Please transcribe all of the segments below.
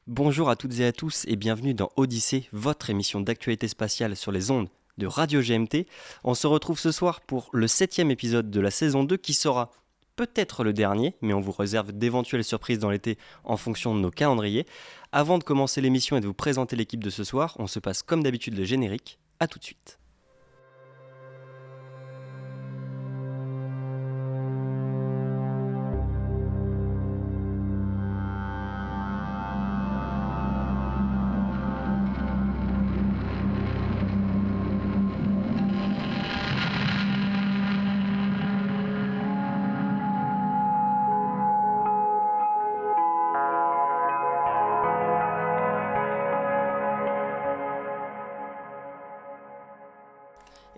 Bonjour à toutes et à tous et bienvenue dans Odyssée, votre émission d'actualité spatiale sur les ondes de Radio GMT. On se retrouve ce soir pour le 7e épisode de la saison 2 qui sera peut-être le dernier, mais on vous réserve d'éventuelles surprises dans l'été en fonction de nos calendriers. Avant de commencer l'émission et de vous présenter l'équipe de ce soir, on se passe comme d'habitude le générique. A tout de suite.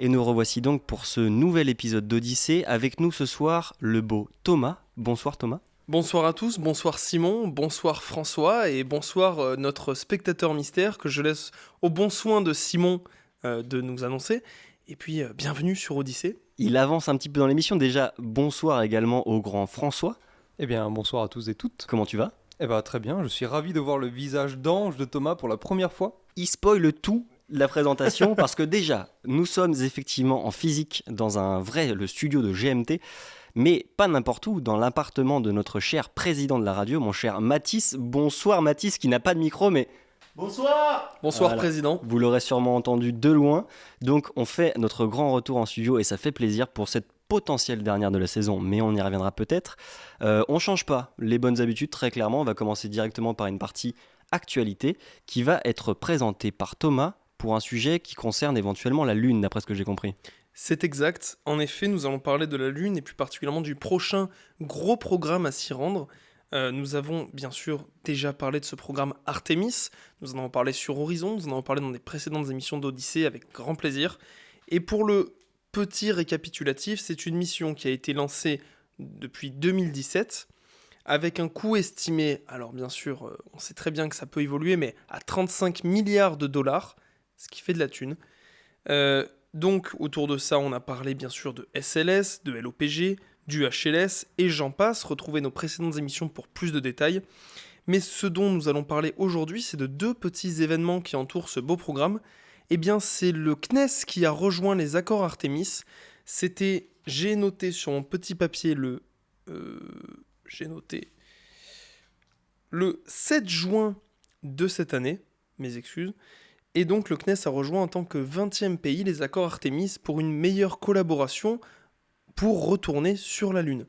Et nous revoici donc pour ce nouvel épisode d'Odyssée. Avec nous ce soir, le beau Thomas. Bonsoir Thomas. Bonsoir à tous, bonsoir Simon, bonsoir François et bonsoir notre spectateur mystère que je laisse au bon soin de Simon de nous annoncer. Et puis bienvenue sur Odyssée. Il avance un petit peu dans l'émission. Déjà, bonsoir également au grand François. Eh bien, bonsoir à tous et toutes. Comment tu vas ? Eh bien, très bien, je suis ravi de voir le visage d'ange de Thomas pour la première fois. Il spoil tout la présentation parce que déjà, nous sommes effectivement en physique dans le studio de GMT, mais pas n'importe où, dans l'appartement de notre cher président de la radio, mon cher Mathis. Bonsoir Mathis, qui n'a pas de micro, mais... Bonsoir Voilà. Président. Vous l'aurez sûrement entendu de loin. Donc on fait notre grand retour en studio et ça fait plaisir pour cette potentielle dernière de la saison, mais on y reviendra peut-être. On change pas les bonnes habitudes, très clairement. On va commencer directement par une partie actualité qui va être présentée par Thomas pour un sujet qui concerne éventuellement la Lune, d'après ce que j'ai compris. C'est exact. En effet, nous allons parler de la Lune et plus particulièrement du prochain gros programme à s'y rendre. Nous avons bien sûr déjà parlé de ce programme Artemis. Nous en avons parlé sur Horizon, nous en avons parlé dans des précédentes émissions d'Odyssée avec grand plaisir. Et pour le petit récapitulatif, c'est une mission qui a été lancée depuis 2017 avec un coût estimé, alors bien sûr, on sait très bien que ça peut évoluer, mais à 35 milliards de dollars, ce qui fait de la thune. Donc autour de ça, on a parlé bien sûr de SLS, de LOPG, du HLS et j'en passe. Retrouvez nos précédentes émissions pour plus de détails. Mais ce dont nous allons parler aujourd'hui, c'est de deux petits événements qui entourent ce beau programme. Eh bien, c'est le CNES qui a rejoint les accords Artemis. J'ai noté sur mon petit papier le 7 juin de cette année, mes excuses. Et donc le CNES a rejoint en tant que 20e pays les accords Artemis pour une meilleure collaboration pour retourner sur la Lune.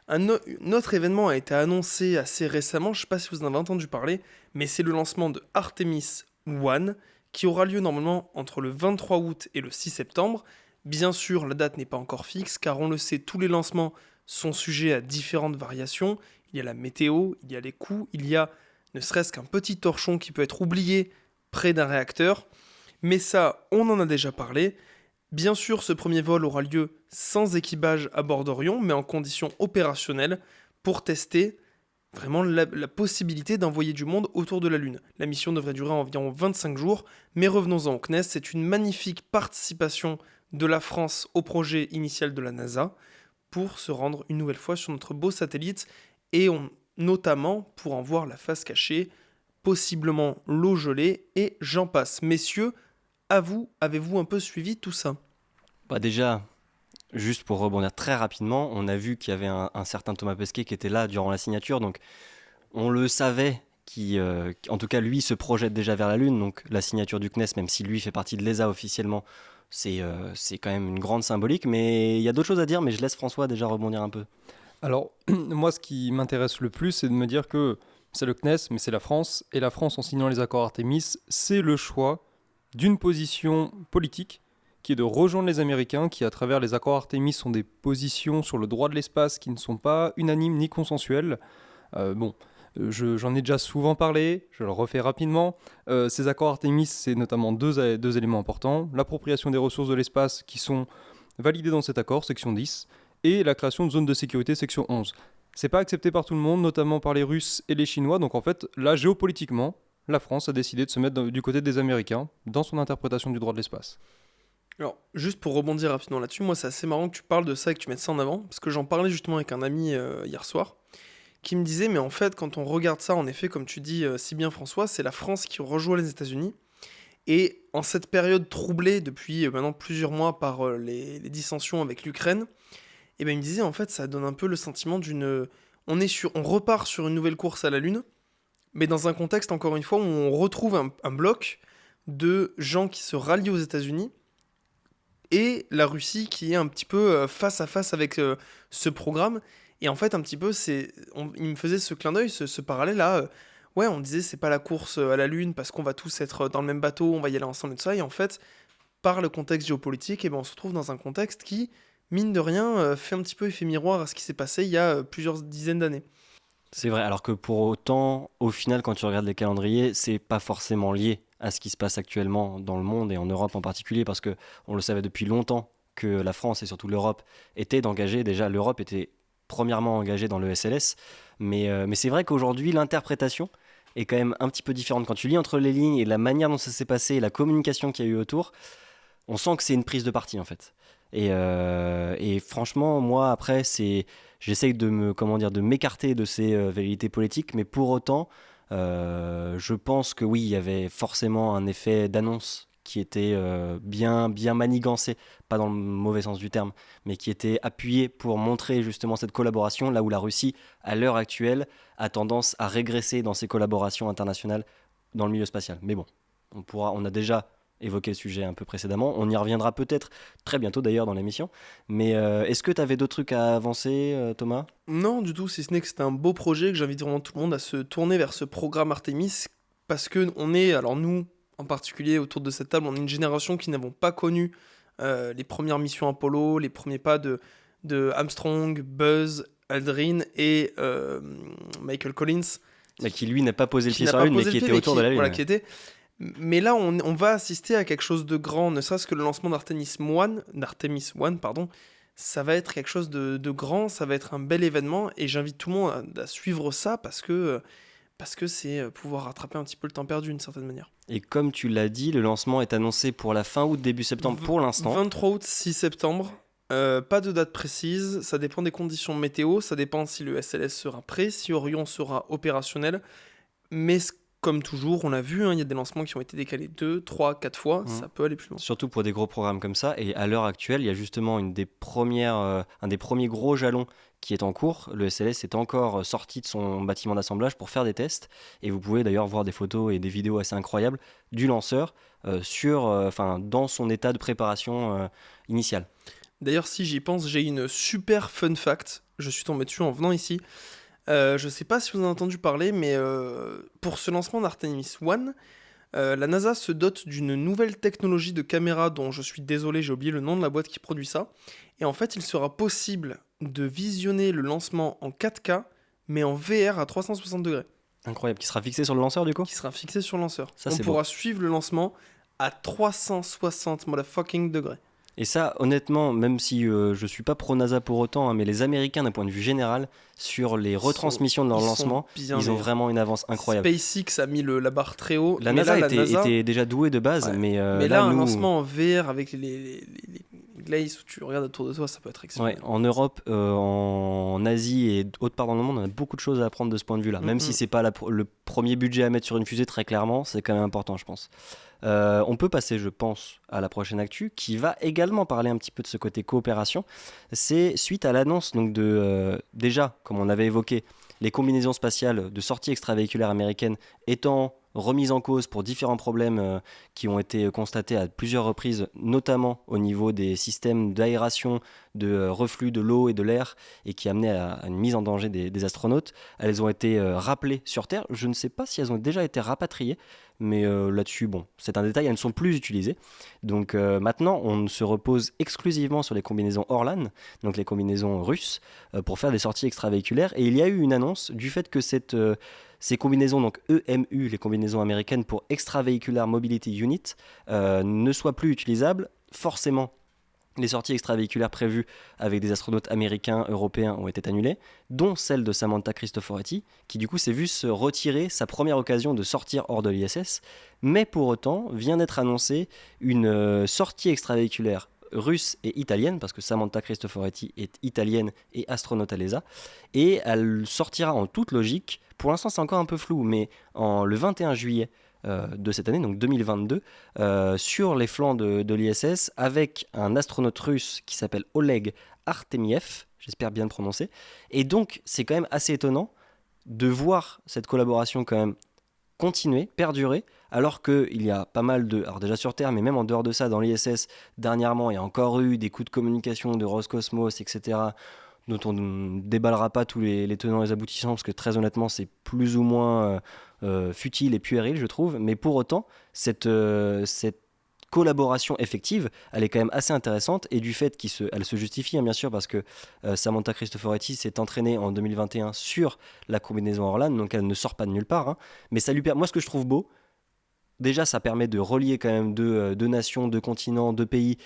Un autre événement a été annoncé assez récemment, je ne sais pas si vous en avez entendu parler, mais c'est le lancement de Artemis 1 qui aura lieu normalement entre le 23 août et le 6 septembre. Bien sûr, la date n'est pas encore fixe car on le sait, tous les lancements sont sujets à différentes variations. Il y a la météo, il y a les coûts, il y a ne serait-ce qu'un petit torchon qui peut être oublié près d'un réacteur, mais ça, on en a déjà parlé. Bien sûr, ce premier vol aura lieu sans équipage à bord d'Orion, mais en conditions opérationnelles pour tester vraiment la possibilité d'envoyer du monde autour de la Lune. La mission devrait durer environ 25 jours, mais revenons-en au CNES, c'est une magnifique participation de la France au projet initial de la NASA pour se rendre une nouvelle fois sur notre beau satellite et notamment pour en voir la face cachée, possiblement l'eau gelée, et j'en passe. Messieurs, avez-vous un peu suivi tout ça ? Déjà, juste pour rebondir très rapidement, on a vu qu'il y avait un certain Thomas Pesquet qui était là durant la signature, donc on le savait, en tout cas lui se projette déjà vers la Lune, donc la signature du CNES, même si lui fait partie de l'ESA officiellement, c'est quand même une grande symbolique, mais il y a d'autres choses à dire, mais je laisse François déjà rebondir un peu. Alors, moi, ce qui m'intéresse le plus, c'est de me dire que c'est le CNES, mais c'est la France, et la France, en signant les accords Artemis, c'est le choix d'une position politique qui est de rejoindre les Américains, qui, à travers les accords Artemis, sont des positions sur le droit de l'espace qui ne sont pas unanimes ni consensuelles. J'en ai déjà souvent parlé, je le refais rapidement. Ces accords Artemis, c'est notamment deux éléments importants. L'appropriation des ressources de l'espace qui sont validées dans cet accord, section 10, et la création de zones de sécurité, section 11. C'est pas accepté par tout le monde, notamment par les Russes et les Chinois. Donc en fait, là, géopolitiquement, la France a décidé de se mettre du côté des Américains dans son interprétation du droit de l'espace. Alors, juste pour rebondir rapidement là-dessus, moi c'est assez marrant que tu parles de ça et que tu mettes ça en avant, parce que j'en parlais justement avec un ami hier soir, qui me disait, mais en fait, quand on regarde ça, en effet, comme tu dis si bien François, c'est la France qui rejoint les États-Unis. Et en cette période troublée depuis maintenant plusieurs mois par les dissensions avec l'Ukraine, et ben il me disait, en fait, ça donne un peu le sentiment d'une... on repart sur une nouvelle course à la Lune, mais dans un contexte, encore une fois, où on retrouve un bloc de gens qui se rallient aux États-Unis et la Russie qui est un petit peu face à face avec ce programme. Et en fait, un petit peu, il me faisait ce clin d'œil, ce parallèle-là. Ouais, on disait, c'est pas la course à la Lune parce qu'on va tous être dans le même bateau, on va y aller ensemble et tout ça. Et en fait, par le contexte géopolitique, on se retrouve dans un contexte qui, mine de rien, fait un petit peu effet miroir à ce qui s'est passé il y a plusieurs dizaines d'années. C'est vrai, alors que pour autant, au final, quand tu regardes les calendriers, c'est pas forcément lié à ce qui se passe actuellement dans le monde et en Europe en particulier, parce que on le savait depuis longtemps que la France et surtout l'Europe étaient engagées. Déjà, l'Europe était premièrement engagée dans le SLS, mais c'est vrai qu'aujourd'hui, l'interprétation est quand même un petit peu différente. Quand tu lis entre les lignes et la manière dont ça s'est passé, et la communication qu'il y a eu autour, on sent que c'est une prise de parti en fait. Et franchement, moi après, j'essaye de m'écarter de ces vérités politiques, mais pour autant, je pense que oui, il y avait forcément un effet d'annonce qui était bien manigancé, pas dans le mauvais sens du terme, mais qui était appuyé pour montrer justement cette collaboration, là où la Russie, à l'heure actuelle, a tendance à régresser dans ses collaborations internationales dans le milieu spatial. Mais bon, on a déjà évoqué le sujet un peu précédemment, on y reviendra peut-être très bientôt d'ailleurs dans l'émission, mais est-ce que tu avais d'autres trucs à avancer, Thomas ? Non, du tout, si ce n'est que c'est un beau projet, que j'invite vraiment tout le monde à se tourner vers ce programme Artemis, parce que alors nous, en particulier autour de cette table, on est une génération qui n'avons pas connu les premières missions Apollo, les premiers pas de Armstrong, Buzz, Aldrin et Michael Collins. Mais qui lui n'a pas posé le pied sur la Lune, mais qui était autour de la Lune. Voilà, Mais là, on va assister à quelque chose de grand, ne serait-ce que le lancement d'Artemis 1, pardon. Ça va être quelque chose de grand, ça va être un bel événement, et j'invite tout le monde à suivre ça parce que c'est pouvoir rattraper un petit peu le temps perdu d'une certaine manière. Et comme tu l'as dit, le lancement est annoncé pour la fin août, début septembre pour l'instant. 23 août, 6 septembre. Pas de date précise, ça dépend des conditions météo, ça dépend si le SLS sera prêt, si Orion sera opérationnel. Mais comme toujours, on l'a vu, il y a des lancements qui ont été décalés 2, 3, 4 fois, ça peut aller plus loin. Surtout pour des gros programmes comme ça. Et à l'heure actuelle, il y a justement un des premiers gros jalons qui est en cours. Le SLS est encore sorti de son bâtiment d'assemblage pour faire des tests. Et vous pouvez d'ailleurs voir des photos et des vidéos assez incroyables du lanceur dans son état de préparation initiale. D'ailleurs, si j'y pense, j'ai une super fun fact. Je suis tombé dessus en venant ici. Je sais pas si vous en avez entendu parler, mais pour ce lancement d'Artemis 1, la NASA se dote d'une nouvelle technologie de caméra dont je suis désolé, j'ai oublié le nom de la boîte qui produit ça. Et en fait, il sera possible de visionner le lancement en 4K, mais en VR à 360 degrés. Incroyable, qui sera fixé sur le lanceur du coup ? Qui sera fixé sur le lanceur. Ça, on pourra suivre le lancement à 360 motherfucking degrés. Et ça, honnêtement, même si je suis pas pro-NASA pour autant, mais les Américains, d'un point de vue général, sur les retransmissions de leur lancement, ils ont vraiment une avance incroyable. SpaceX a mis la barre très haut. La NASA était déjà douée de base, ouais. mais là, un lancement en VR avec les glazes où tu regardes autour de toi, ça peut être exceptionnel. Ouais, en Europe, en Asie et autre part dans le monde, on a beaucoup de choses à apprendre de ce point de vue-là. Même si c'est pas le premier budget à mettre sur une fusée, très clairement, c'est quand même important, je pense. On peut passer, je pense, à la prochaine actu qui va également parler un petit peu de ce côté coopération. C'est suite à l'annonce donc déjà, comme on avait évoqué, les combinaisons spatiales de sortie extravéhiculaire américaine étant remises en cause pour différents problèmes qui ont été constatés à plusieurs reprises, notamment au niveau des systèmes d'aération, de reflux de l'eau et de l'air, et qui amenaient à une mise en danger des astronautes. Elles ont été rappelées sur Terre. Je ne sais pas si elles ont déjà été rapatriées, mais là-dessus, bon, c'est un détail, elles ne sont plus utilisées. Donc maintenant, on se repose exclusivement sur les combinaisons Orlan, donc les combinaisons russes, pour faire des sorties extravéhiculaires. Et il y a eu une annonce du fait que ces combinaisons, donc EMU, les combinaisons américaines pour Extravehicular Mobility Unit, ne soient plus utilisables. Forcément, les sorties extravéhiculaires prévues avec des astronautes américains, européens ont été annulées, dont celle de Samantha Cristoforetti, qui du coup s'est vue se retirer sa première occasion de sortir hors de l'ISS, mais pour autant vient d'être annoncée une sortie extravéhiculaire russe et italienne, parce que Samantha Cristoforetti est italienne et astronaute à l'ESA, et elle sortira en toute logique, pour l'instant c'est encore un peu flou, mais le 21 juillet de cette année, donc 2022, sur les flancs de l'ISS, avec un astronaute russe qui s'appelle Oleg Artemiev, j'espère bien le prononcer, et donc c'est quand même assez étonnant de voir cette collaboration quand même continuer, perdurer, alors qu'il y a pas mal de... Alors déjà sur Terre, mais même en dehors de ça, dans l'ISS, dernièrement, il y a encore eu des coups de communication de Roscosmos, etc., dont on ne déballera pas tous les tenants et les aboutissants, parce que très honnêtement, c'est plus ou moins futile et puéril, je trouve. Mais pour autant, cette collaboration effective, elle est quand même assez intéressante, et du fait elle se justifie, hein, bien sûr, parce que Samantha Cristoforetti s'est entraînée en 2021 sur la combinaison Orlan, donc elle ne sort pas de nulle part, hein. Mais ça lui permet, moi ce que je trouve beau, déjà ça permet de relier quand même deux nations, deux continents, deux pays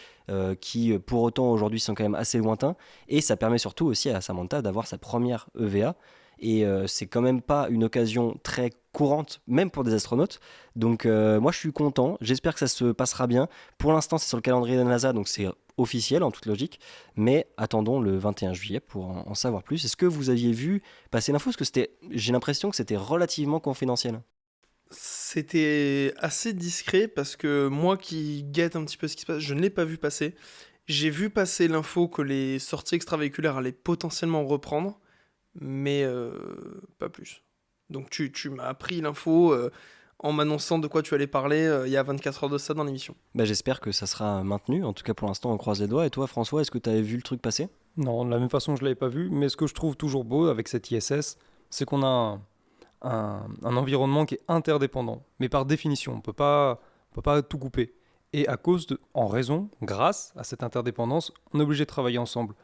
qui pour autant aujourd'hui sont quand même assez lointains, et ça permet surtout aussi à Samantha d'avoir sa première EVA, et c'est quand même pas une occasion très courante, même pour des astronautes. Donc moi je suis content, j'espère que ça se passera bien. Pour l'instant c'est sur le calendrier de la NASA, donc c'est officiel en toute logique, mais attendons le 21 juillet pour en savoir plus. Est-ce que vous aviez vu passer l'info? Parce que j'ai l'impression que c'était relativement confidentiel. C'était assez discret parce que moi qui guette un petit peu ce qui se passe, je ne l'ai pas vu passer. J'ai vu passer l'info que les sorties extravéhiculaires allaient potentiellement reprendre, mais pas plus. Donc tu m'as appris l'info en m'annonçant de quoi tu allais parler il y a 24 heures de ça dans l'émission. Bah, j'espère que ça sera maintenu, en tout cas pour l'instant on croise les doigts. Et toi François, est-ce que tu avais vu le truc passer? Non, de la même façon, je ne l'avais pas vu, mais ce que je trouve toujours beau avec cette ISS, c'est qu'on a un environnement qui est interdépendant. Mais par définition, on peut pas tout couper. Et en raison, grâce à cette interdépendance, on est obligé de travailler ensemble.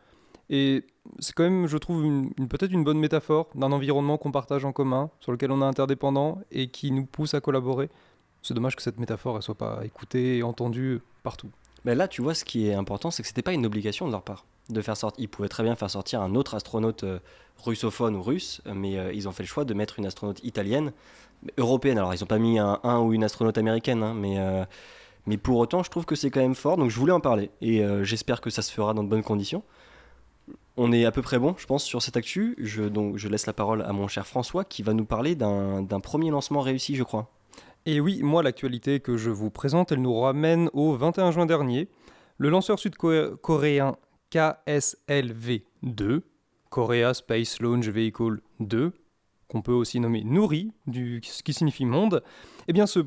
Et c'est quand même, je trouve, peut-être une bonne métaphore d'un environnement qu'on partage en commun, sur lequel on est interdépendant et qui nous pousse à collaborer. C'est dommage que cette métaphore ne soit pas écoutée et entendue partout. Mais là, tu vois, ce qui est important, c'est que c'était pas une obligation de leur part de faire sortir. Ils pouvaient très bien faire sortir un autre astronaute russophone ou russe, mais ils ont fait le choix de mettre une astronaute italienne, européenne. Alors, ils n'ont pas mis un ou une astronaute américaine, hein, mais pour autant, je trouve que c'est quand même fort. Donc, je voulais en parler et j'espère que ça se fera dans de bonnes conditions. On est à peu près bon, je pense, sur cette actu. Donc, je laisse la parole à mon cher François qui va nous parler d'un premier lancement réussi, je crois. Et oui, moi, l'actualité que je vous présente, elle nous ramène au 21 juin dernier. Le lanceur sud-coréen KSLV-2, Korea Space Launch Vehicle 2, qu'on peut aussi nommer Nouri, ce qui signifie monde, eh bien ce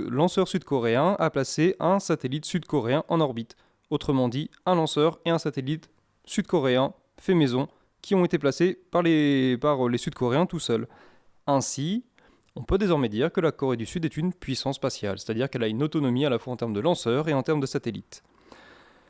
lanceur sud-coréen a placé un satellite sud-coréen en orbite. Autrement dit, un lanceur et un satellite sud-coréen fait maison qui ont été placés par les Sud-Coréens tout seuls. Ainsi, on peut désormais dire que la Corée du Sud est une puissance spatiale, c'est-à-dire qu'elle a une autonomie à la fois en termes de lanceurs et en termes de satellites.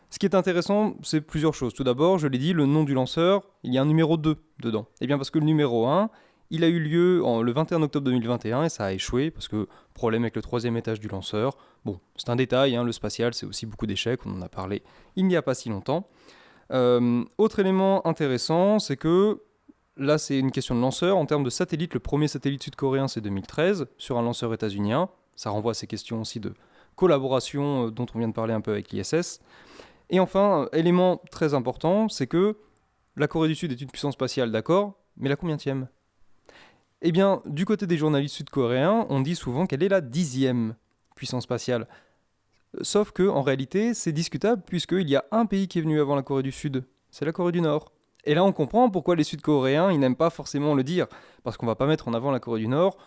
Ce qui est intéressant, c'est plusieurs choses. Tout d'abord, je l'ai dit, le nom du lanceur, il y a un numéro 2 dedans. Et bien parce que le numéro 1, il a eu lieu le 21 octobre 2021 et ça a échoué parce que problème avec le troisième étage du lanceur. Bon, c'est un détail, hein, le spatial, c'est aussi beaucoup d'échecs, on en a parlé il n'y a pas si longtemps. Autre élément intéressant, c'est que là, c'est une question de lanceur. En termes de satellite, le premier satellite sud-coréen, c'est 2013, sur un lanceur états-unien. Ça renvoie à ces questions aussi de collaboration dont on vient de parler un peu avec l'ISS. Et enfin, élément très important, c'est que la Corée du Sud est une puissance spatiale, d'accord, mais la combienième ? Eh bien, du côté des journalistes sud-coréens, on dit souvent qu'elle est la 10e puissance spatiale. Sauf que, en réalité, c'est discutable puisqu'il y a un pays qui est venu avant la Corée du Sud, c'est la Corée du Nord. Et là, on comprend pourquoi les Sud-Coréens, ils n'aiment pas forcément le dire, parce qu'on ne va pas mettre en avant la Corée du Nord,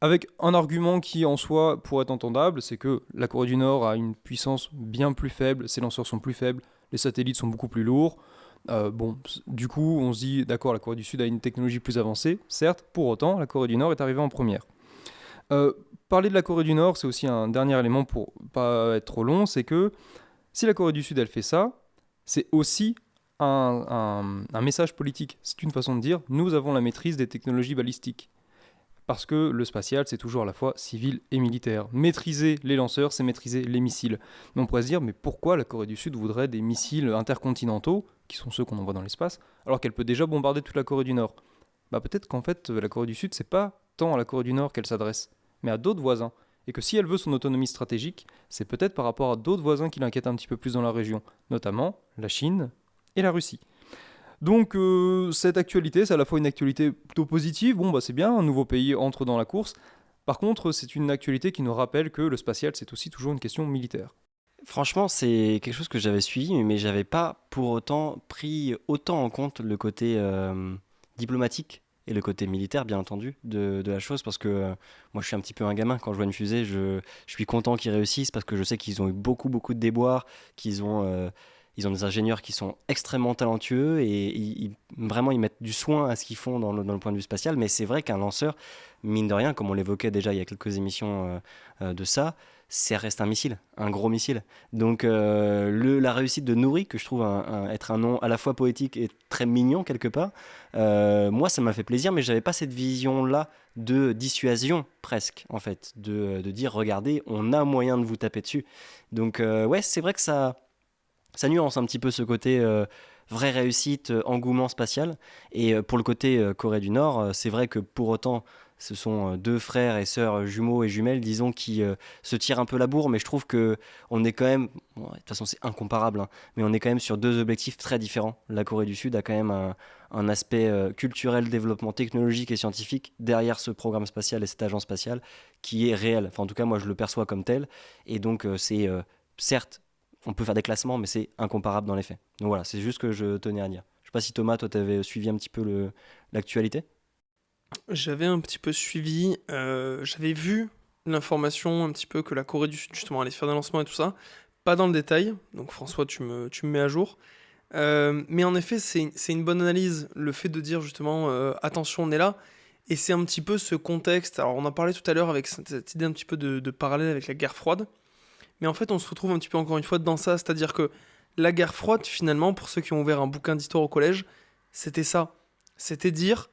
avec un argument qui, en soi, pourrait être entendable, c'est que la Corée du Nord a une puissance bien plus faible, ses lanceurs sont plus faibles, les satellites sont beaucoup plus lourds. Du coup, on se dit, d'accord, la Corée du Sud a une technologie plus avancée, certes, pour autant, la Corée du Nord est arrivée en première. Parler de la Corée du Nord, c'est aussi un dernier élément pour pas être trop long, c'est que si la Corée du Sud, elle fait ça, c'est aussi un message politique. C'est une façon de dire, nous avons la maîtrise des technologies balistiques. Parce que le spatial, c'est toujours à la fois civil et militaire. Maîtriser les lanceurs, c'est maîtriser les missiles. Mais on pourrait se dire, mais pourquoi la Corée du Sud voudrait des missiles intercontinentaux, qui sont ceux qu'on envoie dans l'espace, alors qu'elle peut déjà bombarder toute la Corée du Nord ? Peut-être qu'en fait, la Corée du Sud, c'est pas tant à la Corée du Nord qu'elle s'adresse, mais à d'autres voisins. et que si elle veut son autonomie stratégique, c'est peut-être par rapport à d'autres voisins qui l'inquiètent un petit peu plus dans la région, notamment la Chine et la Russie. Donc cette actualité, c'est à la fois une actualité plutôt positive, c'est bien, un nouveau pays entre dans la course. Par contre, c'est une actualité qui nous rappelle que le spatial, c'est aussi toujours une question militaire. Franchement, c'est quelque chose que j'avais suivi, mais j'avais pas pour autant pris autant en compte le côté diplomatique et le côté militaire, bien entendu, de la chose, parce que moi, je suis un petit peu un gamin. Quand je vois une fusée, je suis content qu'ils réussissent, parce que je sais qu'ils ont eu beaucoup, beaucoup de déboires, ils ont des ingénieurs qui sont extrêmement talentueux et vraiment ils mettent du soin à ce qu'ils font dans le point de vue spatial. Mais c'est vrai qu'un lanceur, mine de rien, comme on l'évoquait déjà il y a quelques émissions de ça reste un missile, un gros missile. Donc la réussite de Nouri, que je trouve être un nom à la fois poétique et très mignon quelque part, moi ça m'a fait plaisir, mais j'avais pas cette vision-là de dissuasion presque, en fait, de dire regardez, on a moyen de vous taper dessus. Donc ouais, c'est vrai que ça nuance un petit peu ce côté vraie réussite, engouement spatial. Et pour le côté Corée du Nord, c'est vrai que pour autant, ce sont deux frères et sœurs jumeaux et jumelles, disons, qui se tirent un peu la bourre, mais je trouve que on est quand même, bon, de toute façon c'est incomparable, hein, mais on est quand même sur deux objectifs très différents. La Corée du Sud a quand même un aspect culturel, développement technologique et scientifique derrière ce programme spatial et cette agence spatiale qui est réel. Enfin, en tout cas, moi je le perçois comme tel. Et donc c'est certes, on peut faire des classements, mais c'est incomparable dans les faits. Donc voilà, c'est juste ce que je tenais à dire. Je sais pas si Thomas, toi, t'avais suivi un petit peu l'actualité. J'avais un petit peu suivi, j'avais vu l'information un petit peu que la Corée du Sud justement allait faire des lancements et tout ça, pas dans le détail, donc François tu me mets à jour. Mais en effet c'est une bonne analyse, le fait de dire justement attention on est là, et c'est un petit peu ce contexte, alors on en parlait tout à l'heure avec cette idée un petit peu de parallèle avec la guerre froide, mais en fait on se retrouve un petit peu encore une fois dans ça, c'est-à-dire que la guerre froide finalement, pour ceux qui ont ouvert un bouquin d'histoire au collège, c'était ça, c'était dire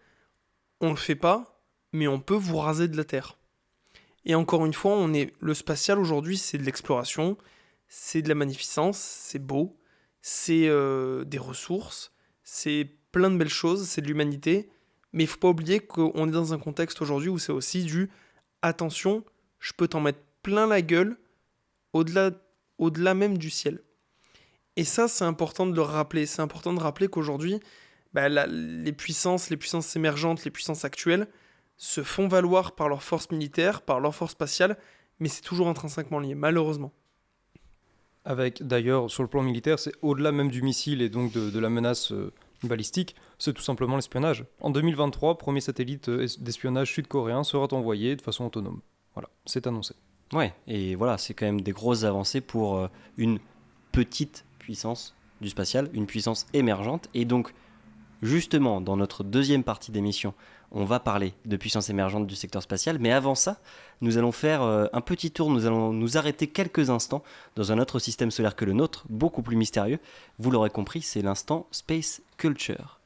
on le fait pas, mais on peut vous raser de la Terre. Et encore une fois, le spatial aujourd'hui, c'est de l'exploration, c'est de la magnificence, c'est beau, c'est des ressources, c'est plein de belles choses, c'est de l'humanité. Mais il faut pas oublier qu'on est dans un contexte aujourd'hui où c'est aussi du attention, je peux t'en mettre plein la gueule au-delà, au-delà même du ciel. Et ça, c'est important de le rappeler. C'est important de rappeler qu'aujourd'hui, les puissances émergentes, les puissances actuelles, se font valoir par leur force militaire, par leur force spatiale, mais c'est toujours intrinsèquement lié, malheureusement. Avec d'ailleurs, sur le plan militaire, c'est au-delà même du missile et donc de la menace balistique, c'est tout simplement l'espionnage. En 2023, premier satellite d'espionnage sud-coréen sera envoyé de façon autonome. Voilà, c'est annoncé. Ouais, et voilà, c'est quand même des grosses avancées pour une petite puissance du spatial, une puissance émergente. Et donc, justement, dans notre deuxième partie d'émission, on va parler de puissance émergente du secteur spatial. Mais avant ça, nous allons faire un petit tour, nous allons nous arrêter quelques instants dans un autre système solaire que le nôtre, beaucoup plus mystérieux. Vous l'aurez compris, c'est l'instant Space Culture.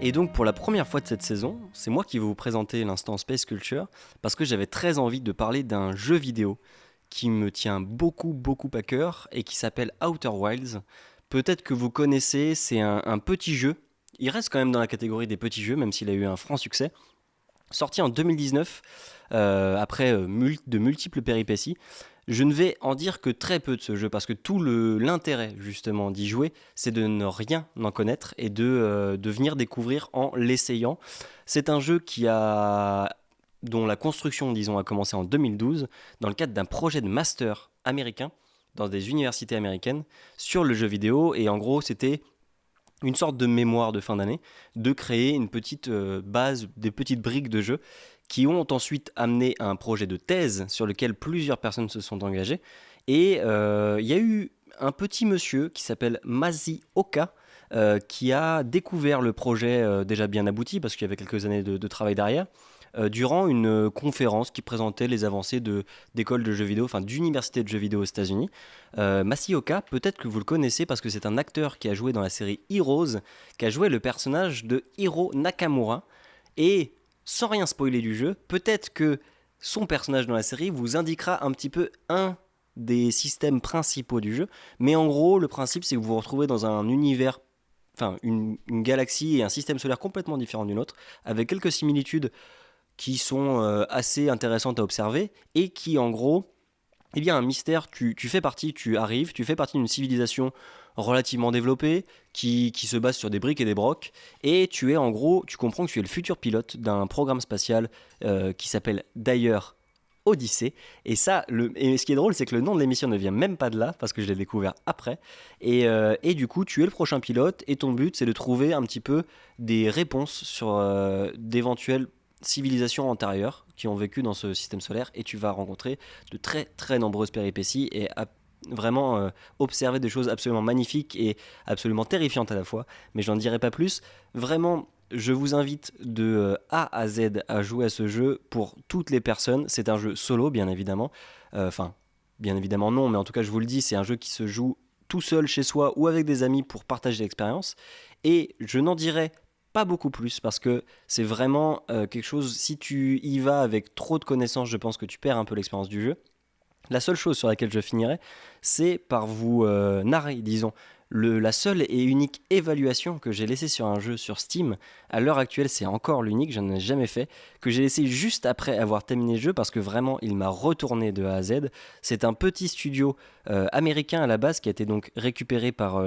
Et donc pour la première fois de cette saison, c'est moi qui vais vous présenter l'instant Space Culture parce que j'avais très envie de parler d'un jeu vidéo qui me tient beaucoup, beaucoup à cœur et qui s'appelle Outer Wilds. Peut-être que vous connaissez, c'est un petit jeu. Il reste quand même dans la catégorie des petits jeux, même s'il a eu un franc succès. Sorti en 2019, après de multiples péripéties. Je ne vais en dire que très peu de ce jeu, parce que tout l'intérêt justement d'y jouer, c'est de ne rien en connaître et de venir découvrir en l'essayant. C'est un jeu dont la construction, disons, a commencé en 2012, dans le cadre d'un projet de master américain, dans des universités américaines, sur le jeu vidéo, et en gros, c'était une sorte de mémoire de fin d'année, de créer une petite base, des petites briques de jeu qui ont ensuite amené à un projet de thèse sur lequel plusieurs personnes se sont engagées. Et il y a eu un petit monsieur qui s'appelle Masi Oka, qui a découvert le projet déjà bien abouti, parce qu'il y avait quelques années de travail derrière, durant une conférence qui présentait les avancées d'écoles de jeux vidéo, enfin d'universités de jeux vidéo aux États-Unis. Masioka, peut-être que vous le connaissez parce que c'est un acteur qui a joué dans la série Heroes, qui a joué le personnage de Hiro Nakamura. Et sans rien spoiler du jeu, peut-être que son personnage dans la série vous indiquera un petit peu un des systèmes principaux du jeu. Mais en gros, le principe, c'est que vous vous retrouvez dans un univers, enfin une galaxie et un système solaire complètement différent d'une autre, avec quelques similitudes qui sont assez intéressantes à observer et qui, en gros, eh bien, un mystère, tu fais partie, tu fais partie d'une civilisation relativement développée qui se base sur des briques et des brocs, et tu es, en gros, tu comprends que tu es le futur pilote d'un programme spatial qui s'appelle d'ailleurs Odyssée. Et ça, et ce qui est drôle, c'est que le nom de l'émission ne vient même pas de là, parce que je l'ai découvert après. Et du coup, tu es le prochain pilote, et ton but, c'est de trouver un petit peu des réponses sur d'éventuels civilisations antérieures qui ont vécu dans ce système solaire, et tu vas rencontrer de très très nombreuses péripéties et vraiment observer des choses absolument magnifiques et absolument terrifiantes à la fois, mais j'en dirai pas plus. Vraiment, je vous invite de A à Z à jouer à ce jeu pour toutes les personnes. C'est un jeu solo, bien évidemment, enfin bien évidemment non, mais en tout cas je vous le dis, c'est un jeu qui se joue tout seul chez soi ou avec des amis pour partager l'expérience, et je n'en dirai pas beaucoup plus, parce que c'est vraiment quelque chose, si tu y vas avec trop de connaissances, je pense que tu perds un peu l'expérience du jeu. La seule chose sur laquelle je finirai, c'est par vous narrer, disons, la seule et unique évaluation que j'ai laissée sur un jeu sur Steam. À l'heure actuelle, c'est encore l'unique, je n'en ai jamais fait, que j'ai laissé juste après avoir terminé le jeu, parce que vraiment, il m'a retourné de A à Z. C'est un petit studio américain à la base, qui a été donc récupéré par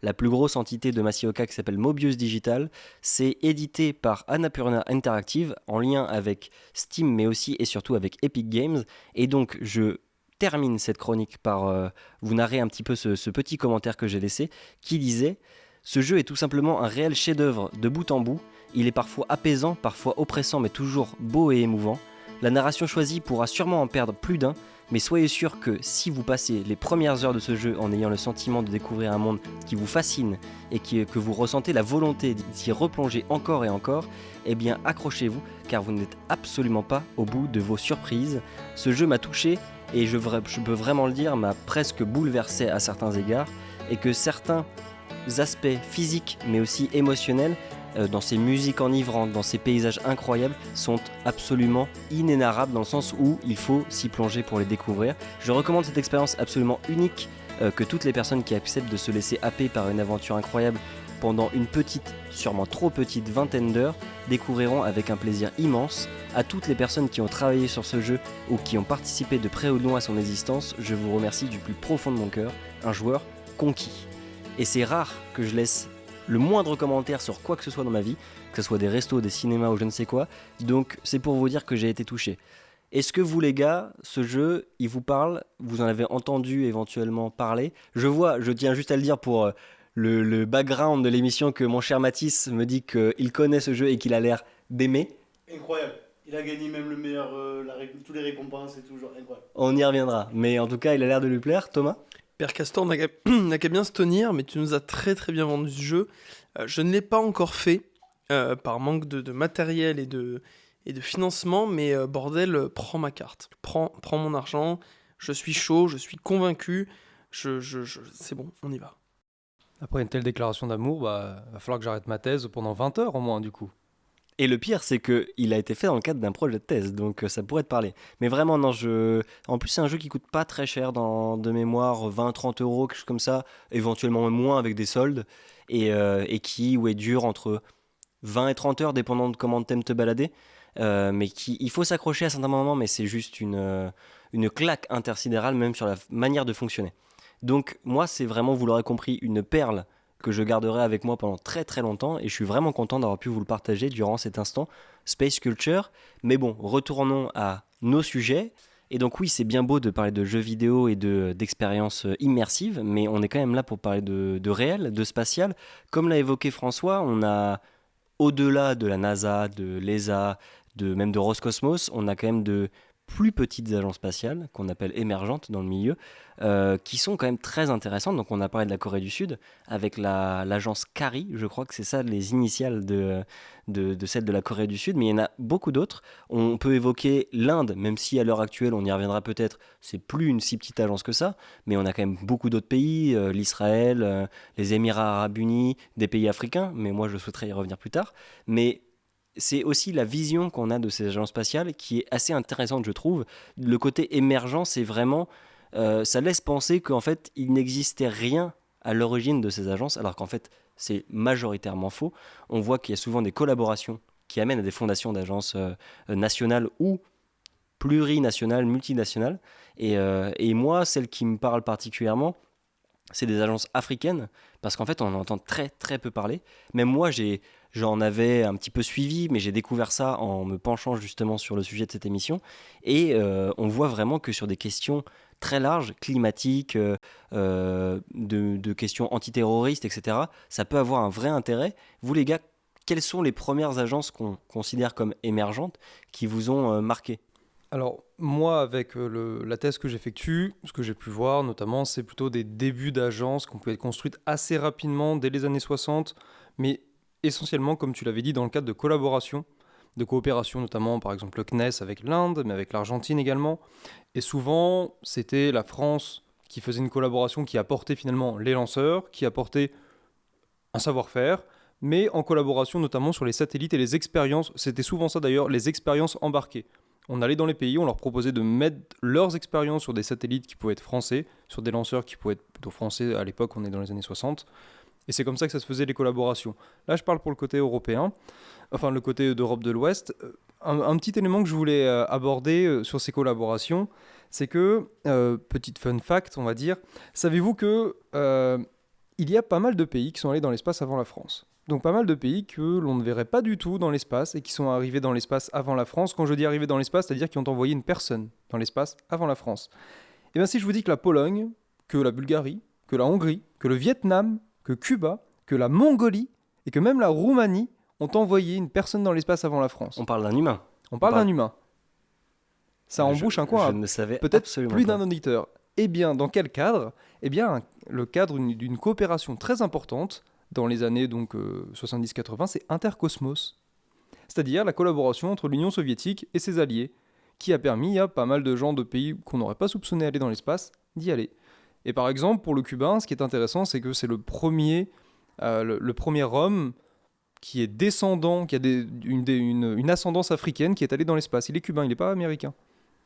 la plus grosse entité de Masioka, qui s'appelle Mobius Digital. C'est édité par Annapurna Interactive, en lien avec Steam, mais aussi et surtout avec Epic Games. Et donc, je termine cette chronique par vous narrer un petit peu ce petit commentaire que j'ai laissé, qui disait: ce jeu est tout simplement un réel chef-d'œuvre de bout en bout. Il est parfois apaisant, parfois oppressant, mais toujours beau et émouvant. La narration choisie pourra sûrement en perdre plus d'un, mais soyez sûr que si vous passez les premières heures de ce jeu en ayant le sentiment de découvrir un monde qui vous fascine et que vous ressentez la volonté d'y replonger encore et encore, eh bien accrochez-vous, car vous n'êtes absolument pas au bout de vos surprises. Ce jeu m'a touché, et je peux vraiment le dire, m'a presque bouleversé à certains égards, et que certains aspects physiques mais aussi émotionnels, dans ces musiques enivrantes, dans ces paysages incroyables, sont absolument inénarrables, dans le sens où il faut s'y plonger pour les découvrir. Je recommande cette expérience absolument unique, que toutes les personnes qui acceptent de se laisser happer par une aventure incroyable pendant une petite, sûrement trop petite vingtaine d'heures, découvriront avec un plaisir immense. À toutes les personnes qui ont travaillé sur ce jeu ou qui ont participé de près ou de loin à son existence, je vous remercie du plus profond de mon cœur, un joueur conquis. Et c'est rare que je laisse le moindre commentaire sur quoi que ce soit dans ma vie, que ce soit des restos, des cinémas ou je ne sais quoi, donc c'est pour vous dire que j'ai été touché. Est-ce que vous les gars, ce jeu, il vous parle? Vous en avez entendu éventuellement parler? Je tiens juste à le dire pour le background de l'émission, que mon cher Mathis me dit qu'il connaît ce jeu et qu'il a l'air d'aimer. Incroyable. Il a gagné même le meilleur, tous les récompenses et tout, genre incroyable. On y reviendra, mais en tout cas il a l'air de lui plaire. Thomas? Père Castor n'a qu'à bien se tenir, mais tu nous as très très bien vendu ce jeu. Je ne l'ai pas encore fait, par manque de matériel et de financement, mais bordel, prends ma carte. Prends mon argent, je suis chaud, je suis convaincu, c'est bon, on y va. Après une telle déclaration d'amour, va falloir que j'arrête ma thèse pendant 20 heures au moins, du coup. Et le pire, c'est qu'il a été fait dans le cadre d'un projet de thèse, donc ça pourrait te parler. Mais vraiment, non, en plus, c'est un jeu qui coûte pas très cher, de mémoire, 20-30 euros, quelque chose comme ça, éventuellement même moins avec des soldes, et qui dure entre 20 et 30 heures, dépendant de comment t'aimes te balader. Mais il faut s'accrocher à certains moments, mais c'est juste une claque intersidérale, même sur la manière de fonctionner. Donc, moi, c'est vraiment, vous l'aurez compris, une perle que je garderai avec moi pendant très très longtemps, et je suis vraiment content d'avoir pu vous le partager durant cet instant Space Culture. Mais bon, retournons à nos sujets. Et donc oui, c'est bien beau de parler de jeux vidéo et d'expériences immersives, mais on est quand même là pour parler de réel, de spatial. Comme l'a évoqué François, on a, au-delà de la NASA, de l'ESA, même de Roscosmos, on a quand même de plus petites agences spatiales, qu'on appelle émergentes dans le milieu, qui sont quand même très intéressantes. Donc on a parlé de la Corée du Sud, avec l'agence CARI, je crois que c'est ça les initiales de celle de la Corée du Sud, mais il y en a beaucoup d'autres. On peut évoquer l'Inde, même si à l'heure actuelle, on y reviendra peut-être, c'est plus une si petite agence que ça, mais on a quand même beaucoup d'autres pays, l'Israël, les Émirats Arabes Unis, des pays africains, mais moi je souhaiterais y revenir plus tard. Mais c'est aussi la vision qu'on a de ces agences spatiales qui est assez intéressante, je trouve. Le côté émergent, c'est vraiment... ça laisse penser qu'en fait, il n'existait rien à l'origine de ces agences, alors qu'en fait, c'est majoritairement faux. On voit qu'il y a souvent des collaborations qui amènent à des fondations d'agences nationales ou plurinationales, multinationales. Et moi, celle qui me parle particulièrement, c'est des agences africaines, parce qu'en fait, on en entend très très peu parler. Même moi, j'en avais un petit peu suivi, mais j'ai découvert ça en me penchant justement sur le sujet de cette émission. Et on voit vraiment que sur des questions très larges, climatiques, de questions antiterroristes, etc., ça peut avoir un vrai intérêt. Vous les gars, quelles sont les premières agences qu'on considère comme émergentes qui vous ont marqué ? Alors, moi, avec la thèse que j'effectue, ce que j'ai pu voir notamment, c'est plutôt des débuts d'agences qui ont pu être construites assez rapidement, dès les années 60, mais essentiellement, comme tu l'avais dit, dans le cadre de collaboration, de coopération, notamment par exemple le CNES avec l'Inde, mais avec l'Argentine également. Et souvent, c'était la France qui faisait une collaboration qui apportait finalement les lanceurs, qui apportait un savoir-faire, mais en collaboration notamment sur les satellites et les expériences. C'était souvent ça d'ailleurs, les expériences embarquées. On allait dans les pays, on leur proposait de mettre leurs expériences sur des satellites qui pouvaient être français, sur des lanceurs qui pouvaient être plutôt français. À l'époque, on est dans les années 60. Et c'est comme ça que ça se faisait, les collaborations. Là, je parle pour le côté européen, enfin le côté d'Europe de l'Ouest. Un petit élément que je voulais aborder sur ces collaborations, c'est que, petite fun fact, on va dire, savez-vous que il y a pas mal de pays qui sont allés dans l'espace avant la France. Donc pas mal de pays que l'on ne verrait pas du tout dans l'espace et qui sont arrivés dans l'espace avant la France. Quand je dis arriver dans l'espace, c'est-à-dire qu'ils ont envoyé une personne dans l'espace avant la France. Et bien si je vous dis que la Pologne, que la Bulgarie, que la Hongrie, que le Vietnam, que Cuba, que la Mongolie et que même la Roumanie ont envoyé une personne dans l'espace avant la France. On parle d'un humain. On parle d'un humain. Ça embouche un coin Je à ne savais peut-être absolument plus pas. d'un auditeur. Eh bien, dans quel cadre ? Eh bien, le cadre d'une coopération très importante dans les années 70-80, c'est Intercosmos. C'est-à-dire la collaboration entre l'Union soviétique et ses alliés, qui a permis à pas mal de gens de pays qu'on n'aurait pas soupçonné aller dans l'espace d'y aller. Et par exemple, pour le cubain, ce qui est intéressant, c'est que c'est le premier homme qui est descendant, qui a une ascendance africaine, qui est allé dans l'espace. Il est cubain, il n'est pas américain.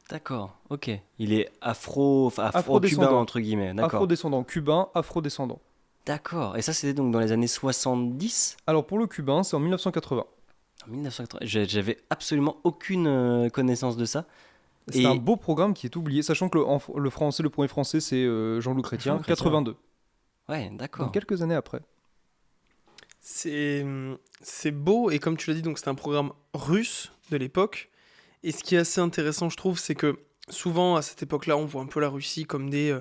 D'accord, ok. Il est afro-cubain, Afrodescendant. entre guillemets, d'accord. Afrodescendant, cubain, afrodescendant. D'accord, et ça c'était donc dans les années 70 ? Alors pour le cubain, c'est en 1980. En 1980, j'avais absolument aucune connaissance de ça. C'est Et- un beau programme qui est oublié, sachant que le premier français, c'est Jean-Loup Chrétien, Jean-Loup Chrétien. 82. Ouais, Donc d'accord. quelques années après. C'est beau, et comme tu l'as dit, donc c'était un programme russe de l'époque. Et ce qui est assez intéressant, je trouve, c'est que souvent, à cette époque-là, on voit un peu la Russie comme des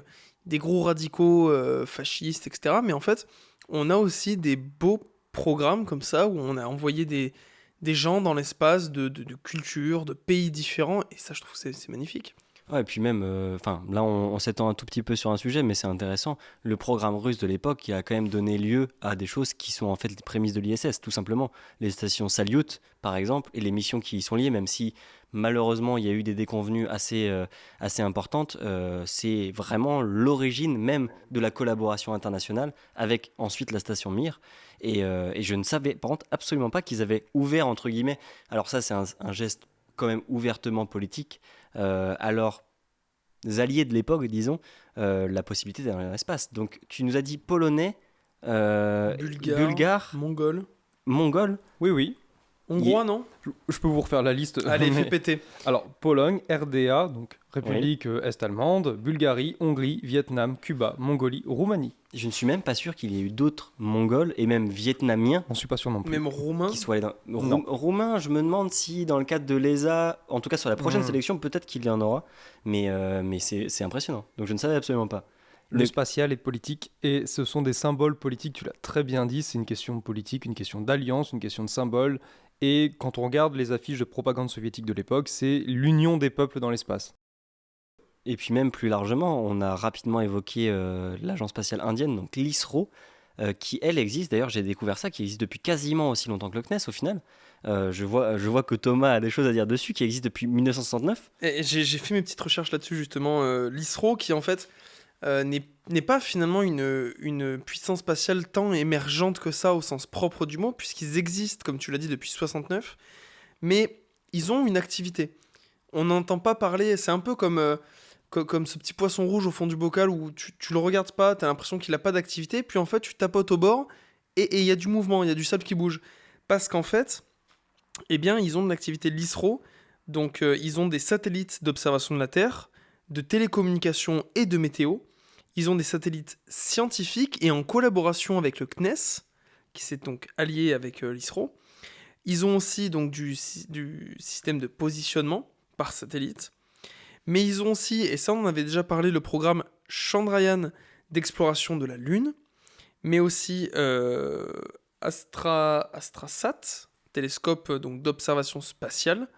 gros radicaux fascistes, etc. Mais en fait, on a aussi des beaux programmes comme ça, où on a envoyé des gens dans l'espace de cultures, de pays différents. Et ça, je trouve, c'est magnifique. Ouais, et puis même, là on s'étend un tout petit peu sur un sujet, mais c'est intéressant. Le programme russe de l'époque, qui a quand même donné lieu à des choses qui sont en fait les prémices de l'ISS, tout simplement. Les stations Salyut, par exemple, et les missions qui y sont liées, même si malheureusement il y a eu des déconvenues assez importantes, c'est vraiment l'origine même de la collaboration internationale avec ensuite la station Mir. Et je ne savais par contre absolument pas qu'ils avaient ouvert, entre guillemets, alors ça c'est un geste quand même ouvertement politique, à leurs alliés de l'époque, disons, la possibilité d'aller dans l'espace. Donc tu nous as dit polonais, bulgare, mongol, mongol. Oui, oui. hongrois, non? Je peux vous refaire la liste. Allez, mais- fais péter. Alors, Pologne, RDA, donc République Est-Allemande, Bulgarie, Hongrie, Vietnam, Cuba, Mongolie, Roumanie. Je ne suis même pas sûr qu'il y ait eu d'autres mongols et même vietnamiens J'en suis pas sûr non plus. Même roumain. qui soient allés dans... Non. Roumain, je me demande si dans le cadre de l'ESA, en tout cas sur la prochaine sélection, peut-être qu'il y en aura, mais c'est impressionnant. Donc je ne savais absolument pas. Le spatial est politique et ce sont des symboles politiques, tu l'as très bien dit, c'est une question politique, une question d'alliance, une question de symbole. Et quand on regarde les affiches de propagande soviétique de l'époque, c'est l'union des peuples dans l'espace. Et puis même plus largement, on a rapidement évoqué l'agence spatiale indienne, donc l'ISRO, qui elle existe, d'ailleurs j'ai découvert ça, qui existe depuis quasiment aussi longtemps que le CNES au final. Je vois que Thomas a des choses à dire dessus, qui existe depuis 1969. Et j'ai fait mes petites recherches là-dessus, justement. L'ISRO, qui en fait n'est pas finalement une puissance spatiale tant émergente que ça au sens propre du mot, puisqu'ils existent, comme tu l'as dit, depuis 69, mais ils ont une activité. On n'entend pas parler, c'est un peu comme ce petit poisson rouge au fond du bocal où tu le regardes pas, tu as l'impression qu'il n'a pas d'activité, puis en fait tu tapotes au bord et il y a du mouvement, il y a du sable qui bouge. Parce qu'en fait, eh bien, ils ont de l'activité de l'ISRO, donc ils ont des satellites d'observation de la Terre, de télécommunications et de météo. Ils ont des satellites scientifiques et en collaboration avec le CNES, qui s'est donc allié avec l'ISRO. Ils ont aussi donc du système de positionnement par satellite. Mais ils ont aussi, et ça on en avait déjà parlé, le programme Chandrayaan d'exploration de la Lune, mais aussi Astrasat, télescope donc d'observation spatiale,